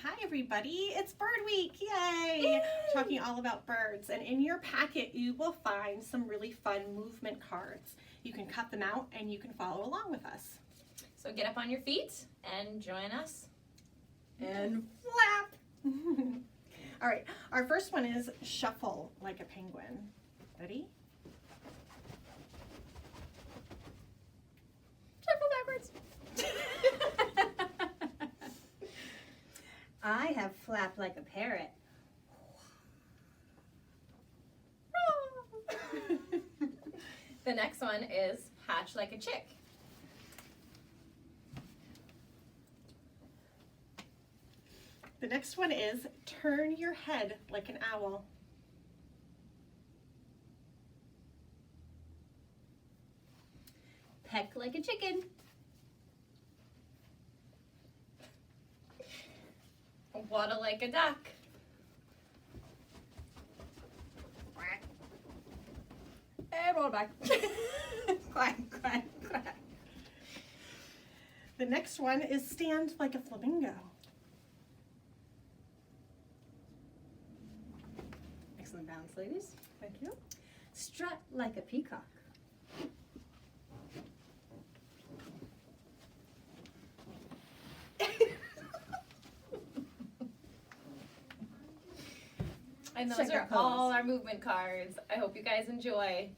Hi everybody, it's Bird Week, yay! Talking all about birds, and in your packet you will find some really fun movement cards. You can cut them out and you can follow along with us. So get up on your feet and join us. And flap! All right, our first one is shuffle like a penguin. Ready? Shuffle backwards. I have flapped like a parrot. The next one is hatch like a chick. The next one is turn your head like an owl. Peck like a chicken. Waddle like a duck. Quack. And roll back. Quack, quack, quack. The next one is stand like a flamingo. Excellent balance, ladies. Thank you. Strut like a peacock. And those Check are our pose. all our movement cards. I hope you guys enjoy.